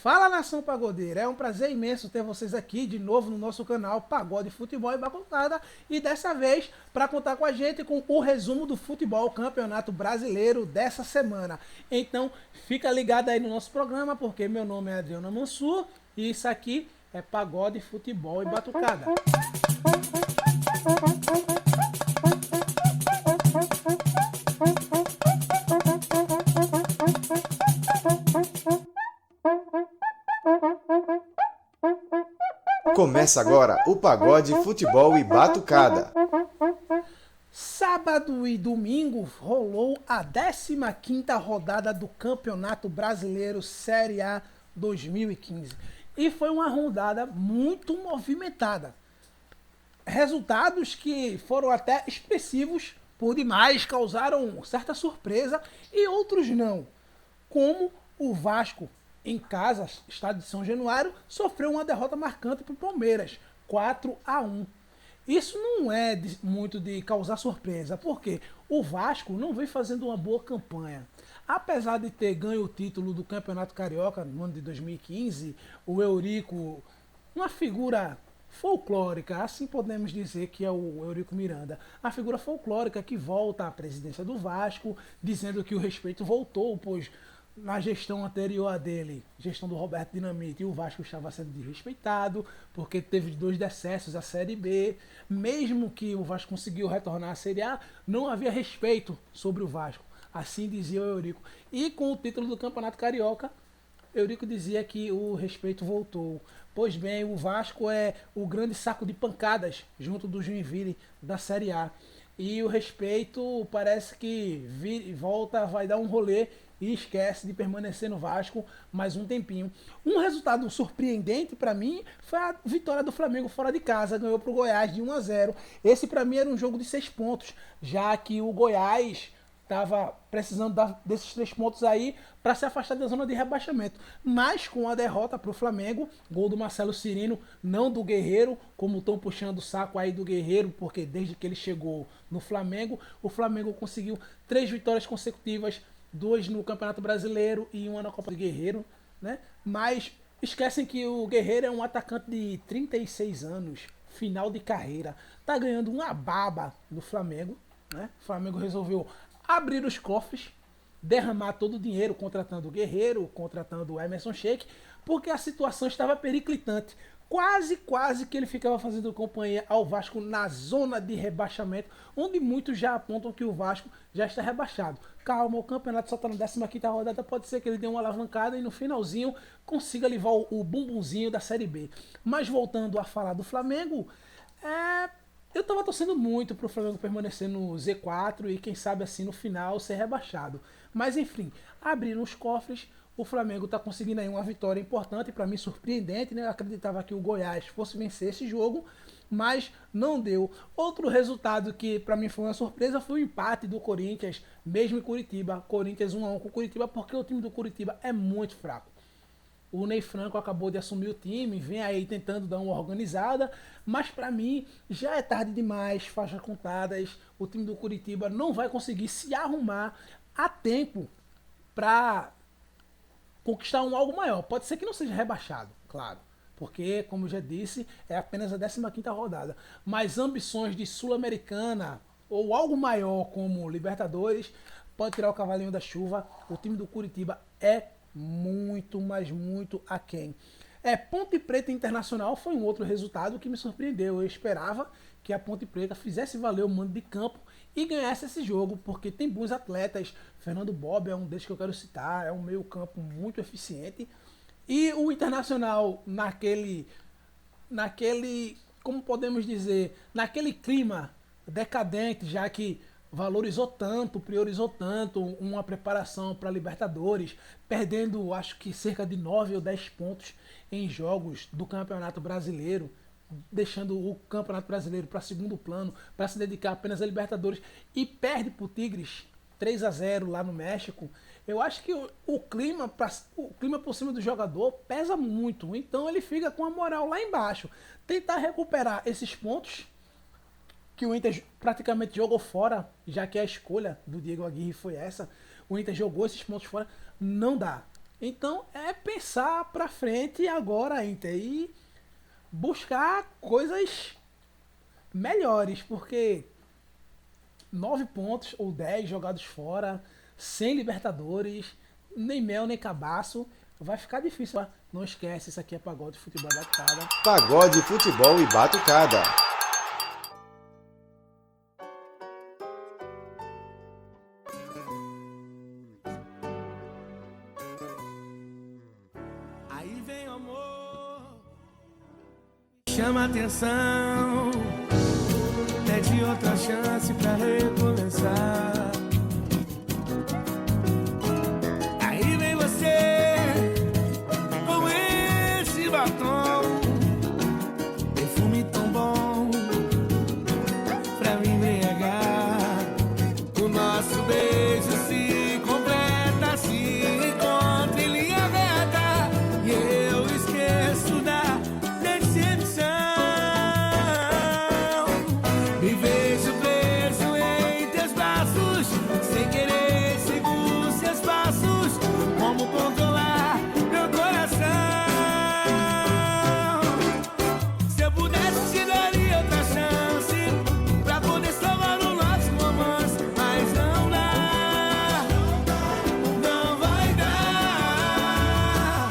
Fala, nação pagodeira, é um prazer imenso ter vocês aqui de novo no nosso canal Pagode, Futebol e Batucada, e dessa vez para contar com a gente com o resumo do futebol Campeonato Brasileiro dessa semana. Então fica ligado aí no nosso programa, porque meu nome é Adriano Mansur e isso aqui é Pagode, Futebol e Batucada. Começa agora o Pagode, Futebol e Batucada. Sábado e domingo rolou a 15ª rodada do Campeonato Brasileiro Série A 2015. E foi uma rodada muito movimentada. Resultados que foram até expressivos por demais, causaram certa surpresa e outros não. Como o Vasco, em casa, estado de São Januário, sofreu uma derrota marcante para o Palmeiras, 4-1. Isso não é muito de causar surpresa, porque o Vasco não vem fazendo uma boa campanha. Apesar de ter ganho o título do Campeonato Carioca no ano de 2015, o Eurico, uma figura folclórica, assim podemos dizer que é o Eurico Miranda, a figura folclórica que volta à presidência do Vasco, dizendo que o respeito voltou, pois na gestão anterior a dele, gestão do Roberto Dinamite, o Vasco estava sendo desrespeitado, porque teve 2 decessos à Série B. Mesmo que o Vasco conseguiu retornar à Série A, não havia respeito sobre o Vasco. Assim dizia o Eurico. E com o título do Campeonato Carioca, Eurico dizia que o respeito voltou. Pois bem, o Vasco é o grande saco de pancadas junto do Joinville da Série A. E o respeito parece que volta, vai dar um rolê e esquece de permanecer no Vasco mais um tempinho. Um resultado surpreendente para mim foi a vitória do Flamengo fora de casa, ganhou para o Goiás de 1-0. Esse para mim era um jogo de 6 pontos, já que o Goiás estava precisando desses 3 pontos aí para se afastar da zona de rebaixamento. Mas com a derrota para o Flamengo, gol do Marcelo Cirino, não do Guerreiro, como estão puxando o saco aí do Guerreiro, porque desde que ele chegou no Flamengo, o Flamengo conseguiu 3 vitórias consecutivas, 2 no Campeonato Brasileiro e 1 na Copa do Guerreiro, né? Mas esquecem que o Guerreiro é um atacante de 36 anos, final de carreira, tá ganhando uma baba no Flamengo, né? O Flamengo resolveu abrir os cofres, derramar todo o dinheiro contratando o Guerreiro, contratando o Emerson Sheik, porque a situação estava periclitante. Quase que ele ficava fazendo companhia ao Vasco na zona de rebaixamento, onde muitos já apontam que o Vasco já está rebaixado. Calma, o campeonato só está na 15ª rodada, pode ser que ele dê uma alavancada e no finalzinho consiga levar o bumbumzinho da Série B. Mas voltando a falar do Flamengo, eu estava torcendo muito para o Flamengo permanecer no Z4 e quem sabe assim no final ser rebaixado. Mas enfim, abriram os cofres, o Flamengo está conseguindo aí uma vitória importante, para mim surpreendente, né? Eu acreditava que o Goiás fosse vencer esse jogo, mas não deu. Outro resultado que para mim foi uma surpresa foi o empate do Corinthians, mesmo em Curitiba. Corinthians 1-1 com o Curitiba, porque o time do Curitiba é muito fraco. O Ney Franco acabou de assumir o time, vem aí tentando dar uma organizada, mas para mim já é tarde demais, faixas contadas. O time do Curitiba não vai conseguir se arrumar a tempo para conquistar algo maior. Pode ser que não seja rebaixado, claro, porque, como eu já disse, é apenas a 15ª rodada. Mas ambições de Sul-Americana ou algo maior como Libertadores pode tirar o cavalinho da chuva. O time do Curitiba é muito, mas muito aquém. Ponte Preta Internacional foi um outro resultado que me surpreendeu. Eu esperava que a Ponte Preta fizesse valer o mando de campo e ganhasse esse jogo, porque tem bons atletas. Fernando Bob é um deles que eu quero citar, é um meio campo muito eficiente. E o Internacional naquele, como podemos dizer, naquele clima decadente, já que valorizou tanto, priorizou tanto uma preparação para Libertadores, perdendo acho que cerca de 9 ou 10 pontos em jogos do Campeonato Brasileiro, deixando o Campeonato Brasileiro para segundo plano, para se dedicar apenas a Libertadores, e perde para o Tigres 3-0 lá no México. Eu acho que o clima por cima do jogador pesa muito, então ele fica com a moral lá embaixo. Tentar recuperar esses pontos que o Inter praticamente jogou fora, já que a escolha do Diego Aguirre foi essa. O Inter jogou esses pontos fora, não dá. Então é pensar pra frente agora, Inter, e buscar coisas melhores, porque 9 pontos ou 10 jogados fora, sem Libertadores, nem mel nem cabaço, vai ficar difícil. Não esquece, isso aqui é Pagode, Futebol e Batucada. Pagode, futebol e batucada. Aí vem o amor, chama atenção, pede outra chance pra recomeçar. Aí vem você, com esse batom, perfume tão bom, pra me embriagar. O nosso beijo se completa, se encontra em linha reta, e eu esqueço da decepção. Me vejo preso em teus braços, sem querer sigo seus passos. Como controlar meu coração? Se eu pudesse te daria outra chance, pra poder salvar o nosso romance, mas não dá, não vai dar.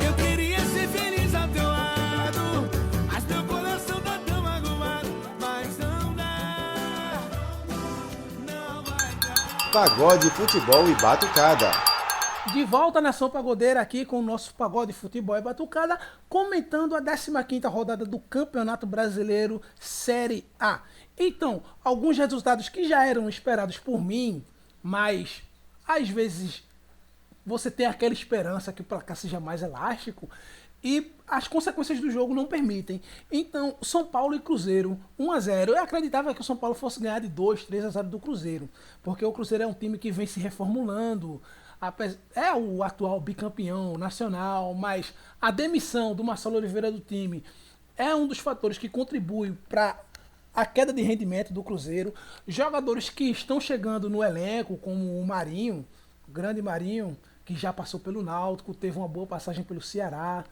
Eu queria ser feliz ao teu lado, mas meu coração tá tão magoado, mas não dá, não vai dar. Pagode, futebol e batucada. De volta na Nação Pagodeira aqui com o nosso Pagode, Futebol e Batucada, comentando a 15ª rodada do Campeonato Brasileiro Série A. Então, alguns resultados que já eram esperados por mim, mas às vezes você tem aquela esperança que o placar seja mais elástico e as consequências do jogo não permitem. Então, São Paulo e Cruzeiro, 1-0. Eu acreditava que o São Paulo fosse ganhar de 2-3-0 do Cruzeiro, porque o Cruzeiro é um time que vem se reformulando, é o atual bicampeão nacional, mas a demissão do Marcelo Oliveira do time é um dos fatores que contribui para a queda de rendimento do Cruzeiro. Jogadores que estão chegando no elenco, como o Marinho, o grande Marinho, que já passou pelo Náutico, teve uma boa passagem pelo Ceará.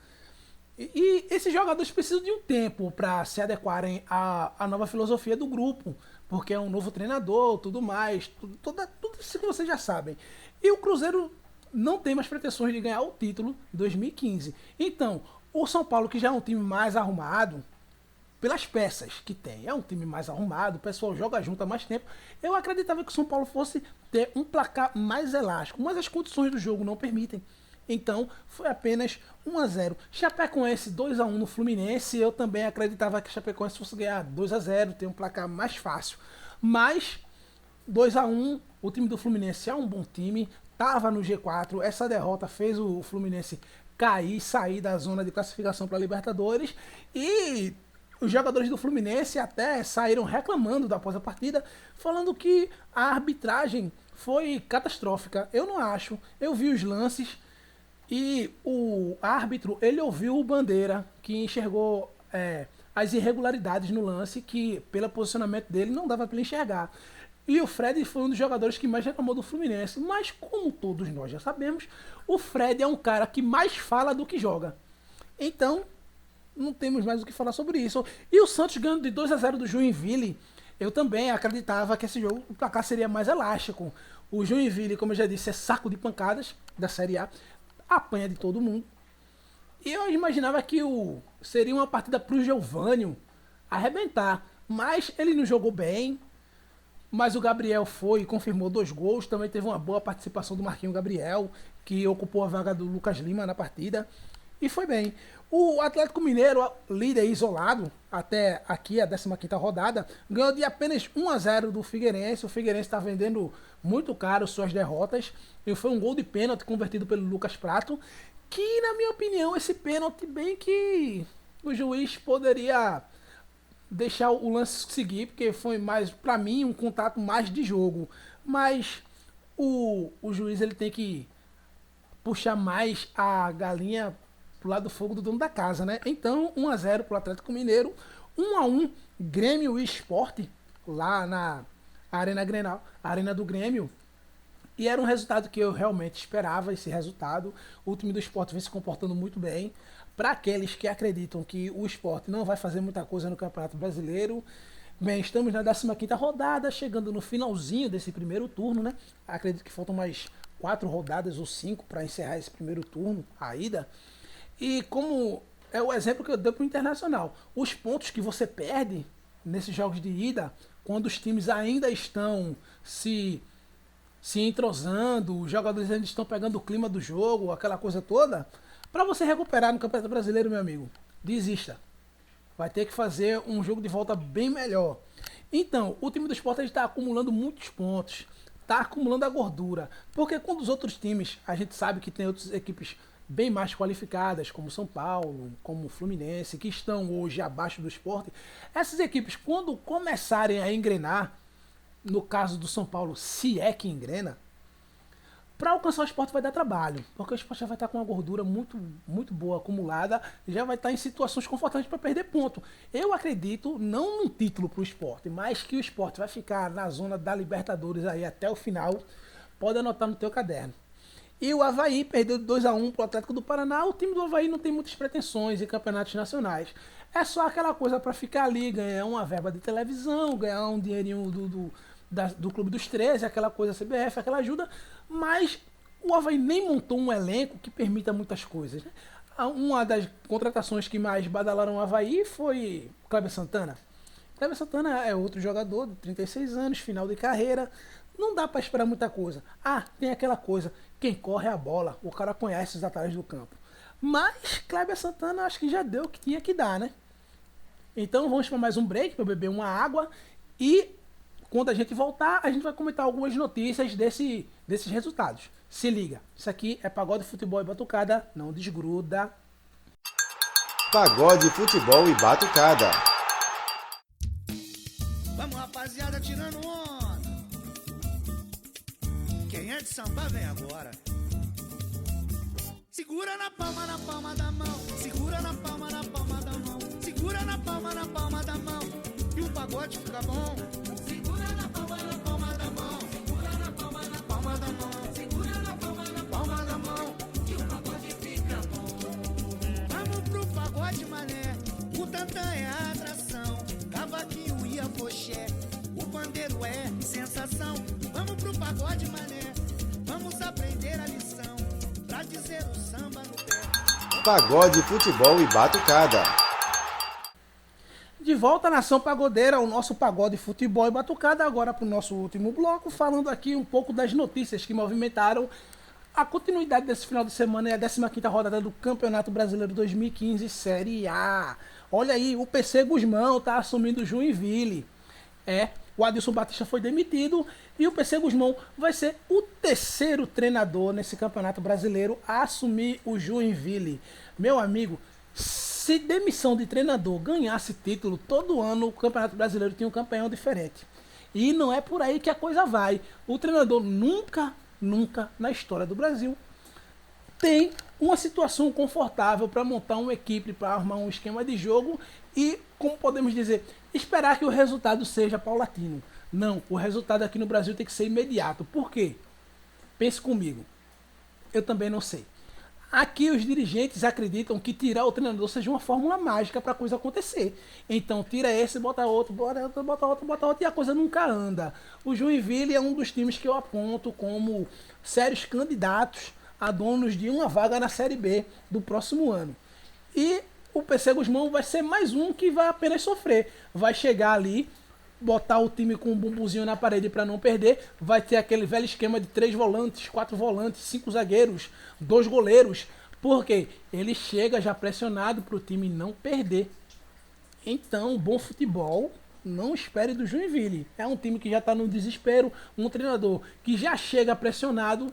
E esses jogadores precisam de um tempo para se adequarem à nova filosofia do grupo, porque é um novo treinador, tudo mais, tudo isso que vocês já sabem. E o Cruzeiro não tem mais pretensões de ganhar o título em 2015. Então, o São Paulo, que já é um time mais arrumado, pelas peças que tem, é um time mais arrumado, o pessoal joga junto há mais tempo, eu acreditava que o São Paulo fosse ter um placar mais elástico, mas as condições do jogo não permitem. Então, foi apenas 1-0. Chapecoense 2-1 no Fluminense. Eu também acreditava que Chapecoense fosse ganhar 2-0, ter um placar mais fácil. Mas 2-1, o time do Fluminense é um bom time, estava no G4. Essa derrota fez o Fluminense sair da zona de classificação para a Libertadores. E os jogadores do Fluminense até saíram reclamando após a partida, falando que a arbitragem foi catastrófica. Eu não acho. Eu vi os lances. E o árbitro, ele ouviu o Bandeira, que enxergou as irregularidades no lance, que pelo posicionamento dele não dava para ele enxergar. E o Fred foi um dos jogadores que mais reclamou do Fluminense. Mas como todos nós já sabemos, o Fred é um cara que mais fala do que joga. Então, não temos mais o que falar sobre isso. E o Santos ganhando de 2-0 do Joinville, eu também acreditava que esse jogo, o placar seria mais elástico. O Joinville, como eu já disse, é saco de pancadas da Série A. Apanha de todo mundo. E eu imaginava que seria uma partida pro Geovânio arrebentar. Mas ele não jogou bem. Mas o Gabriel foi e confirmou 2 gols. Também teve uma boa participação do Marquinhos Gabriel, que ocupou a vaga do Lucas Lima na partida. E foi bem. O Atlético Mineiro, líder isolado, até aqui a 15ª rodada, ganhou de apenas 1-0 do Figueirense. O Figueirense está vendendo muito caro suas derrotas. E foi um gol de pênalti convertido pelo Lucas Prato, que, na minha opinião, esse pênalti bem que o juiz poderia deixar o lance seguir, porque foi mais, para mim, um contato mais de jogo. Mas o juiz ele tem que puxar mais a galinha pro lado do fogo do dono da casa, né? Então, 1-0 pro Atlético Mineiro, 1-1 Grêmio e Sport, lá na Arena Grenal, a Arena do Grêmio. E era um resultado que eu realmente esperava, esse resultado. O time do Sport vem se comportando muito bem. Para aqueles que acreditam que o Sport não vai fazer muita coisa no Campeonato Brasileiro, bem, estamos na 15ª rodada, chegando no finalzinho desse primeiro turno, né? Acredito que faltam mais 4 rodadas ou 5 para encerrar esse primeiro turno, a ida. E como é o exemplo que eu dei para o Internacional, os pontos que você perde nesses jogos de ida, quando os times ainda estão se entrosando, os jogadores ainda estão pegando o clima do jogo, aquela coisa toda, para você recuperar no Campeonato Brasileiro, meu amigo, desista. Vai ter que fazer um jogo de volta bem melhor. Então, o time do Sport está acumulando muitos pontos, está acumulando a gordura, porque quando os outros times, a gente sabe que tem outras equipes bem mais qualificadas, como São Paulo, como Fluminense, que estão hoje abaixo do Sport, essas equipes, quando começarem a engrenar, no caso do São Paulo, se é que engrena, para alcançar o Sport vai dar trabalho, porque o Sport já vai estar com uma gordura muito, muito boa acumulada, já vai estar em situações confortáveis para perder ponto. Eu acredito, não num título para o Sport, mas que o Sport vai ficar na zona da Libertadores aí até o final, pode anotar no teu caderno. E o Avaí perdeu de 2-1 para o Atlético do Paraná. O time do Avaí não tem muitas pretensões em campeonatos nacionais. É só aquela coisa para ficar ali, ganhar uma verba de televisão, ganhar um dinheirinho do Clube dos 13, aquela coisa CBF, aquela ajuda. Mas o Avaí nem montou um elenco que permita muitas coisas, né? Uma das contratações que mais badalaram o Avaí foi Kleber Santana. Kleber Santana é outro jogador de 36 anos, final de carreira. Não dá para esperar muita coisa. Ah, tem aquela coisa, quem corre é a bola, o cara conhece os atalhos do campo. Mas Kleber Santana acho que já deu o que tinha que dar, né? Então vamos para mais um break para beber uma água e quando a gente voltar, a gente vai comentar algumas notícias desses resultados. Se liga, isso aqui é Pagode, Futebol e Batucada, não desgruda. Pagode, Futebol e Batucada. Vamos, rapaziada, tirando onda. Quem é de samba vem agora. Segura na palma da mão. Segura na palma da mão. Segura na palma da mão. E o pagode fica bom. Segura na palma da mão. Segura na palma da mão. Segura na palma da mão. E o pagode fica bom. Vamos pro pagode, mané. O tantã é a atração. Cavaquinho e a foché. O pandeiro é sensação. Vamos pro pagode, mané. Vamos aprender a lição. Pra dizer o samba no pé. Pagode, Futebol e Batucada. De volta à Nação Pagodeira, o nosso Pagode, Futebol e Batucada, agora para o nosso último bloco, falando aqui um pouco das notícias que movimentaram a continuidade desse final de semana e a 15ª rodada do Campeonato Brasileiro 2015 Série A. Olha aí, o PC Guzmão está assumindo o Joinville. O Adilson Batista foi demitido e o PC Guzmão vai ser o terceiro treinador nesse Campeonato Brasileiro a assumir o Joinville. Meu amigo, se demissão de treinador ganhasse título, todo ano o Campeonato Brasileiro tinha um campeão diferente. E não é por aí que a coisa vai. O treinador nunca na história do Brasil tem uma situação confortável para montar uma equipe, para armar um esquema de jogo e, como podemos dizer, esperar que o resultado seja paulatino. Não, o resultado aqui no Brasil tem que ser imediato. Por quê? Pense comigo. Eu também não sei. Aqui os dirigentes acreditam que tirar o treinador seja uma fórmula mágica para a coisa acontecer. Então tira esse, bota outro, bota outro e a coisa nunca anda. O Joinville é um dos times que eu aponto como sérios candidatos a donos de uma vaga na Série B do próximo ano. E o PC Guzmão vai ser mais um que vai apenas sofrer. Vai chegar ali, botar o time com um bumbuzinho na parede para não perder, vai ter aquele velho esquema de 3 volantes, 4 volantes, 5 zagueiros, 2 goleiros, porque ele chega já pressionado para o time não perder. Então, bom futebol, não espere do Joinville. É um time que já está no desespero, um treinador que já chega pressionado,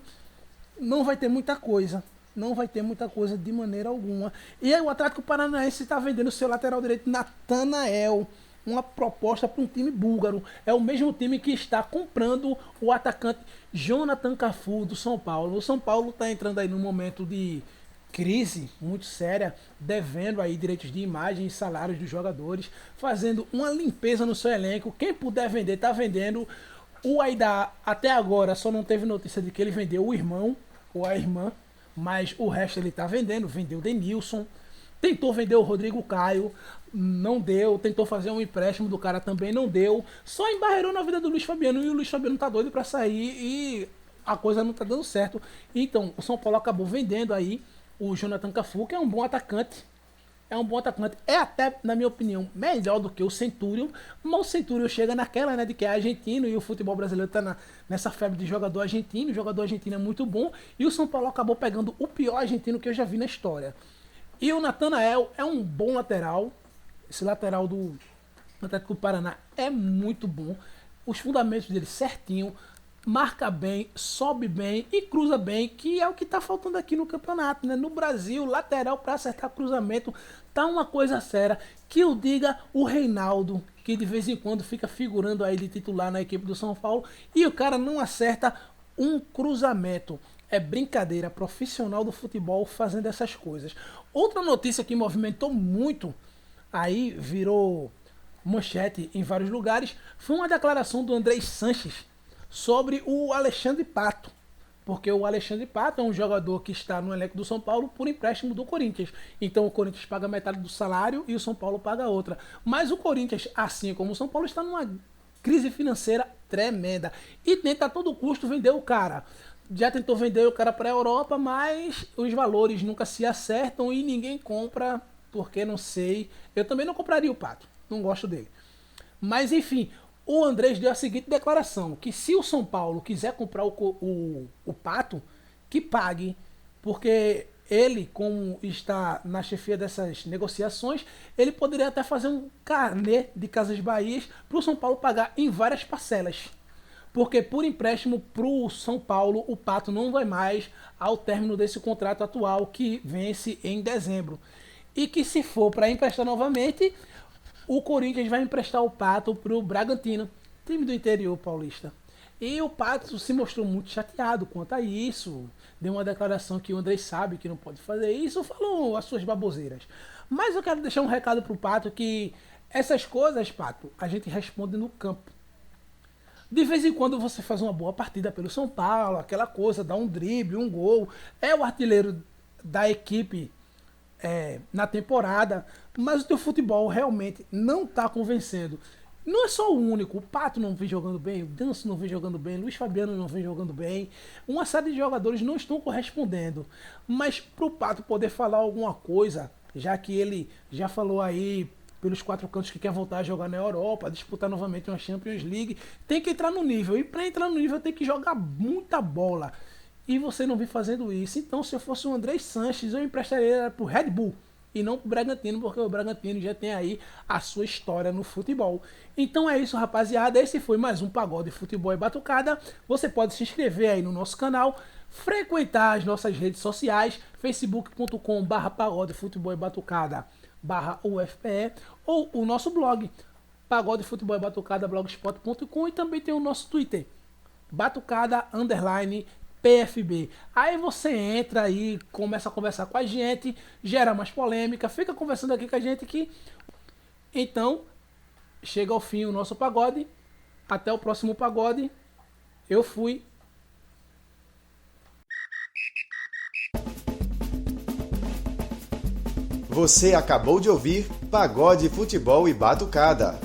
não vai ter muita coisa. Não vai ter muita coisa de maneira alguma. E aí o Atlético Paranaense está vendendo seu lateral direito Natanael, uma proposta para um time búlgaro. É o mesmo time que está comprando o atacante Jonathan Cafu do São Paulo. O São Paulo está entrando aí num momento de crise muito séria, devendo aí direitos de imagem e salários dos jogadores, fazendo uma limpeza no seu elenco. Quem puder vender, está vendendo. O Aidar, até agora, só não teve notícia de que ele vendeu o irmão ou a irmã, mas o resto ele tá vendendo. Vendeu o Denilson, tentou vender o Rodrigo Caio, não deu. Tentou fazer um empréstimo do cara, também não deu. Só embarreirou na vida do Luiz Fabiano, e o Luiz Fabiano tá doido pra sair e a coisa não tá dando certo. Então, o São Paulo acabou vendendo aí o Jonathan Cafu, que é um bom atacante. É até, na minha opinião, melhor do que o Centurion. Mas o Centurion chega naquela, né, de que é argentino, e o futebol brasileiro tá nessa febre de jogador argentino. O jogador argentino é muito bom. E o São Paulo acabou pegando o pior argentino que eu já vi na história. E o Natanael é um bom lateral. Esse lateral do Atlético do Paraná é muito bom. Os fundamentos dele certinho. Marca bem, sobe bem e cruza bem, que é o que está faltando aqui no campeonato, né? No Brasil, lateral para acertar cruzamento tá uma coisa séria. Que o diga o Reinaldo, que de vez em quando fica figurando aí de titular na equipe do São Paulo, e o cara não acerta um cruzamento. É brincadeira, profissional do futebol fazendo essas coisas. Outra notícia que movimentou muito, aí virou manchete em vários lugares, foi uma declaração do Andrés Sanches sobre o Alexandre Pato, porque o Alexandre Pato é um jogador que está no elenco do São Paulo por empréstimo do Corinthians. Então o Corinthians paga metade do salário e o São Paulo paga outra. Mas o Corinthians, assim como o São Paulo, está numa crise financeira tremenda e tenta a todo custo vender o cara. Já tentou vender o cara para a Europa, mas os valores nunca se acertam e ninguém compra, porque não sei. Eu também não compraria o Pato, não gosto dele. Mas enfim, o Andrés deu a seguinte declaração, que se o São Paulo quiser comprar o Pato, que pague, porque ele, como está na chefia dessas negociações, ele poderia até fazer um carnê de Casas Bahia para o São Paulo pagar em várias parcelas. Porque por empréstimo para o São Paulo, o Pato não vai mais ao término desse contrato atual, que vence em dezembro. E que se for para emprestar novamente, o Corinthians vai emprestar o Pato para o Bragantino, time do interior paulista. E o Pato se mostrou muito chateado quanto a isso. Deu uma declaração que o Andrés sabe que não pode fazer isso, falou as suas baboseiras. Mas eu quero deixar um recado pro Pato, que essas coisas, Pato, a gente responde no campo. De vez em quando você faz uma boa partida pelo São Paulo, aquela coisa, dá um drible, um gol, é o artilheiro da equipe na temporada, mas o teu futebol realmente não está convencendo. Não é só o único, o Pato não vem jogando bem, o Ganso não vem jogando bem, o Luiz Fabiano não vem jogando bem, uma série de jogadores não estão correspondendo. Mas para o Pato poder falar alguma coisa, já que ele já falou aí pelos quatro cantos que quer voltar a jogar na Europa, disputar novamente uma Champions League, tem que entrar no nível, e para entrar no nível tem que jogar muita bola. E você não vem fazendo isso. Então, se eu fosse o Andrés Sanches, eu emprestaria para o Red Bull e não para o Bragantino, porque o Bragantino já tem aí a sua história no futebol. Então é isso, rapaziada. Esse foi mais um Pagode Futebol e Batucada. Você pode se inscrever aí no nosso canal, frequentar as nossas redes sociais, facebook.com/Pagode Futebol e Batucada /UFPE, ou o nosso blog, Pagode Futebol e Batucada blogspot.com, e também tem o nosso Twitter, Batucada_PFB. Aí você entra aí, começa a conversar com a gente, gera mais polêmica, fica conversando aqui com a gente que... Então, chega ao fim o nosso pagode. Até o próximo pagode. Eu fui. Você acabou de ouvir Pagode Futebol e Batucada.